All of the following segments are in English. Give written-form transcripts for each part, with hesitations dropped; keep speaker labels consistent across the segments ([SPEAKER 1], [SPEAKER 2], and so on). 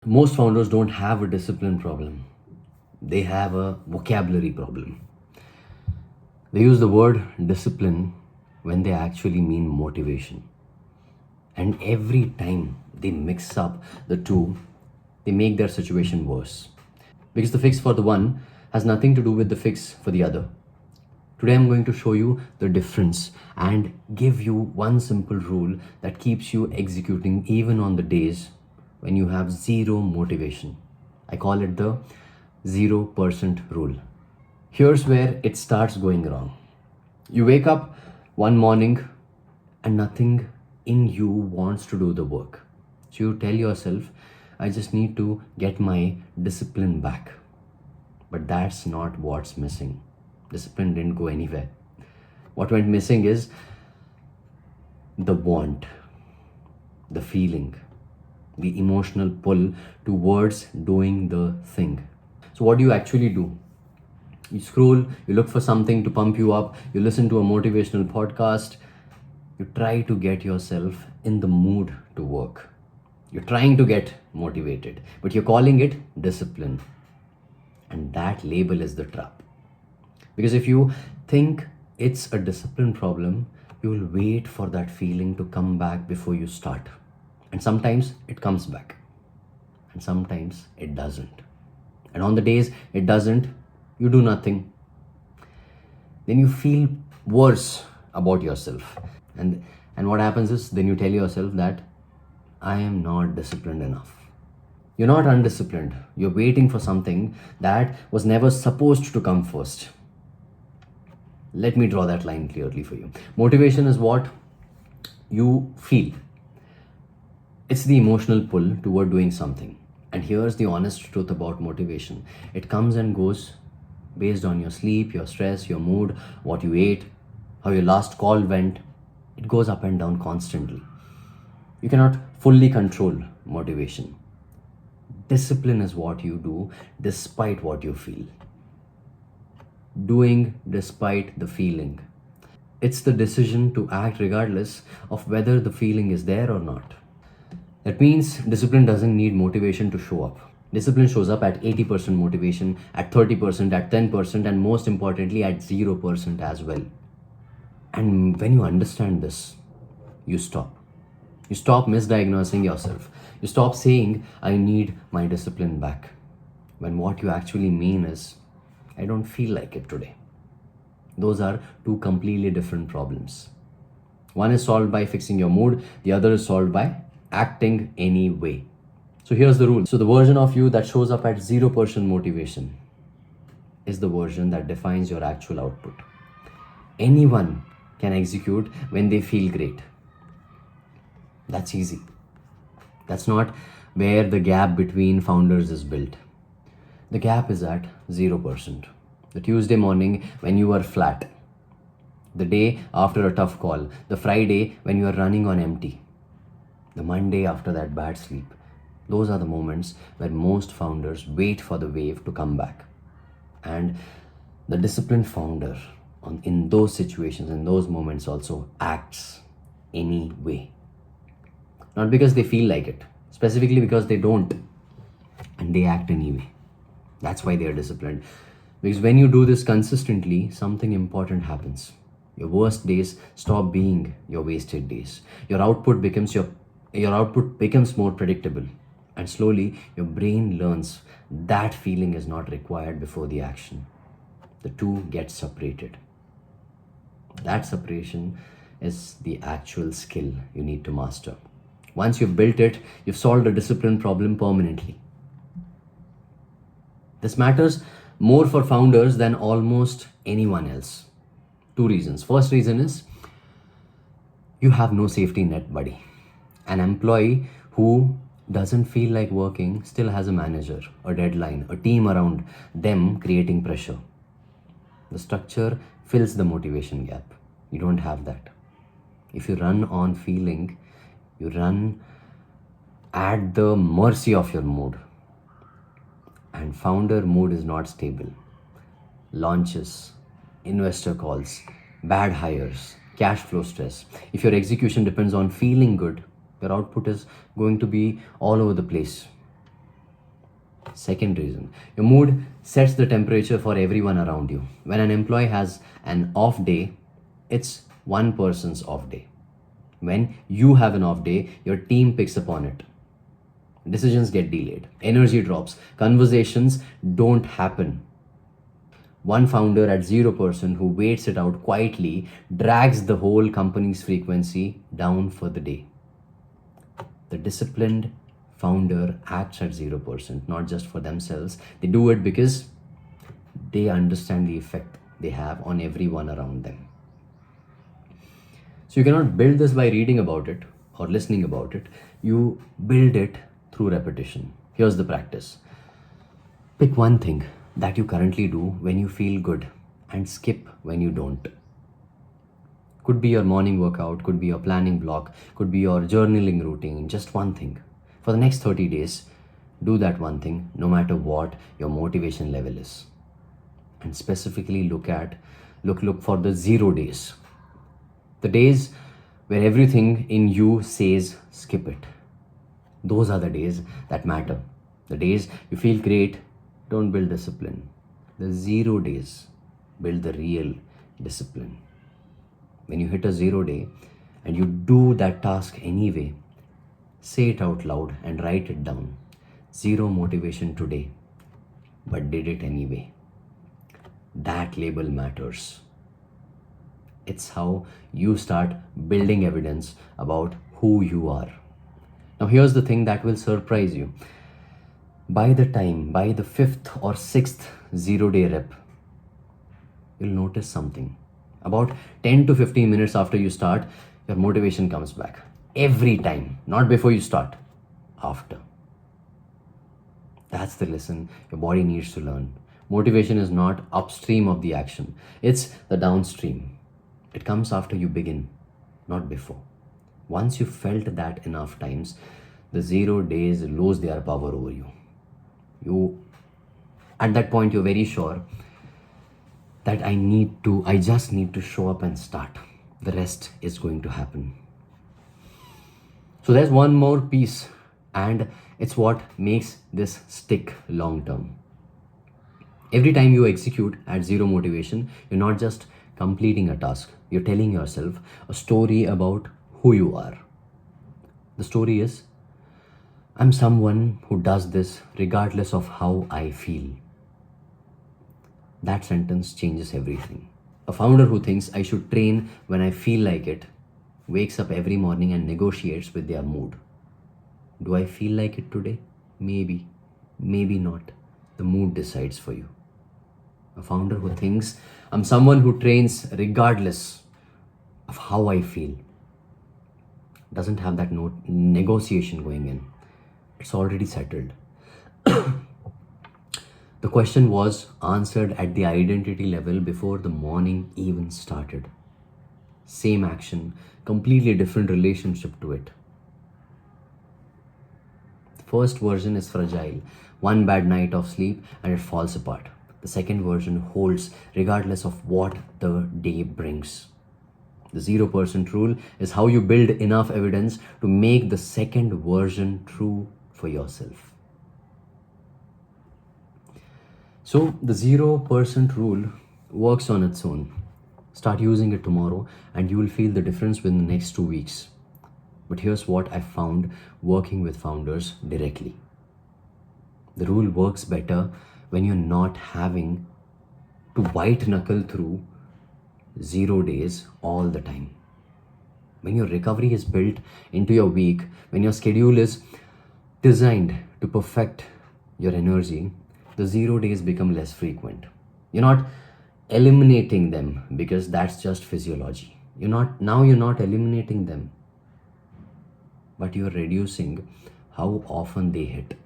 [SPEAKER 1] Most founders don't have a discipline problem, they have a vocabulary problem. They use the word discipline when they actually mean motivation. And every time they mix up the two, they make their situation worse. Because the fix for the one has nothing to do with the fix for the other. Today, I'm going to show you the difference and give you one simple rule that keeps you executing even on the days when you have zero motivation. I call it the 0% rule. Here's where it starts going wrong. You wake up one morning and nothing in you wants to do the work. So you tell yourself, I just need to get my discipline back. But that's not what's missing. Discipline didn't go anywhere. What went missing is the want, the feeling, the emotional pull towards doing the thing. So, what do you actually do? You scroll, you look for something to pump you up, you listen to a motivational podcast, you try to get yourself in the mood to work. You're trying to get motivated, but you're calling it discipline. And that label is the trap. Because if you think it's a discipline problem, you will wait for that feeling to come back before you start. And sometimes it comes back, and sometimes it doesn't. And on the days it doesn't, you do nothing. Then you feel worse about yourself. And what happens is then you tell yourself that I am not disciplined enough. You're not undisciplined. You're waiting for something that was never supposed to come first. Let me draw that line clearly for you. Motivation is what you feel. It's the emotional pull toward doing something. And here's the honest truth about motivation. It comes and goes based on your sleep, your stress, your mood, what you ate, how your last call went. It goes up and down constantly. You cannot fully control motivation. Discipline is what you do despite what you feel. Doing despite the feeling. It's the decision to act regardless of whether the feeling is there or not. That means discipline doesn't need motivation to show up. Discipline shows up at 80% motivation, at 30%, at 10%, and most importantly, at 0% as well. And when you understand this, you stop. You stop misdiagnosing yourself. You stop saying, I need my discipline back. When what you actually mean is, I don't feel like it today. Those are two completely different problems. One is solved by fixing your mood, the other is solved by acting anyway. So here's the rule. So the version of you that shows up at 0% motivation is the version that defines your actual output. Anyone can execute when they feel great. That's easy. That's not where the gap between founders is built. The gap is at 0%. The Tuesday morning when you are flat. The day after a tough call. The Friday when you are running on empty. The Monday after that bad sleep. Those are the moments where most founders wait for the wave to come back. And the disciplined founder in those situations, in those moments also acts anyway. Not because they feel like it, specifically because they don't. And they act anyway. That's why they are disciplined. Because when you do this consistently, something important happens. Your worst days stop being your wasted days. Your output becomes more predictable. And slowly your brain learns that feeling is not required before the action. The two get separated. That separation is the actual skill you need to master. Once you've built it, you've solved a discipline problem permanently. This matters more for founders than almost anyone else. Two reasons. First reason is you have no safety net, buddy. An employee who doesn't feel like working still has a manager, a deadline, a team around them creating pressure. The structure fills the motivation gap. You don't have that. If you run on feeling, you run at the mercy of your mood. And founder mood is not stable. Launches, investor calls, bad hires, cash flow stress. If your execution depends on feeling good, your output is going to be all over the place. Second reason, your mood sets the temperature for everyone around you. When an employee has an off day, it's one person's off day. When you have an off day, your team picks upon it. Decisions get delayed, energy drops, conversations don't happen. One founder at 0% who waits it out quietly drags the whole company's frequency down for the day. The disciplined founder acts at 0%, not just for themselves. They do it because they understand the effect they have on everyone around them. So you cannot build this by reading about it or listening about it. You build it through repetition. Here's the practice. Pick one thing that you currently do when you feel good and skip when you don't. Could be your morning workout, could be your planning block, could be your journaling routine, just one thing. For the next 30 days, do that one thing no matter what your motivation level is. And specifically look for the 0 days. The days where everything in you says skip it. Those are the days that matter. The days you feel great, don't build discipline. The 0 days, build the real discipline. When you hit a 0 day and you do that task anyway, say it out loud and write it down. 0 motivation today, but did it anyway. That label matters. It's how you start building evidence about who you are. Now, here's the thing that will surprise you. By the 5th or 6th 0 day rep, you'll notice something. About 10 to 15 minutes after you start, your motivation comes back. Every time. Not before you start, after. That's the lesson your body needs to learn. Motivation is not upstream of the action, it's the downstream. It comes after you begin, not before. Once you felt that enough times, the 0 days lose their power over you. At that point, you're very sure that I just need to show up and start. The rest is going to happen. So there's one more piece, and it's what makes this stick long term. Every time you execute at 0 motivation, you're not just completing a task, you're telling yourself a story about who you are. The story is, I'm someone who does this regardless of how I feel. That sentence changes everything. A founder who thinks I should train when I feel like it wakes up every morning and negotiates with their mood. Do I feel like it today? Maybe, maybe not. The mood decides for you. A founder who thinks I'm someone who trains regardless of how I feel doesn't have that negotiation going in. It's already settled. The question was answered at the identity level before the morning even started. Same action, completely different relationship to it. The first version is fragile. One bad night of sleep and it falls apart. The second version holds regardless of what the day brings. The 0% rule is how you build enough evidence to make the second version true for yourself. So the 0% rule works on its own. Start using it tomorrow and you will feel the difference within the next 2 weeks. But here's what I found working with founders directly. The rule works better when you're not having to white knuckle through 0 days all the time. When your recovery is built into your week, when your schedule is designed to perfect your energy, the 0 days become less frequent. You're not eliminating them because that's just physiology. You're not eliminating them, but you're reducing how often they hit.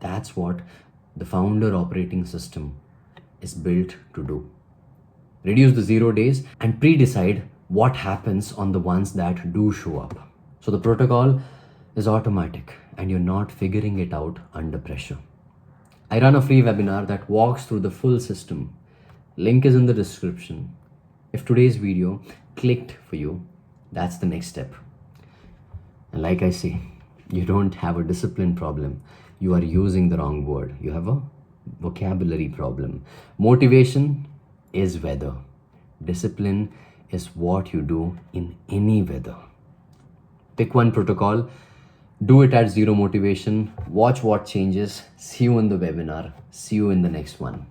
[SPEAKER 1] That's what the founder operating system is built to do. Reduce the 0 days and pre-decide what happens on the ones that do show up. So the protocol is automatic and you're not figuring it out under pressure. I run a free webinar that walks through the full system. Link is in the description. If today's video clicked for you, that's the next step. And like I say, you don't have a discipline problem. You are using the wrong word. You have a vocabulary problem. Motivation is weather. Discipline is what you do in any weather. Pick one protocol, do it at zero motivation, watch what changes. See you in the webinar. See you in the next one.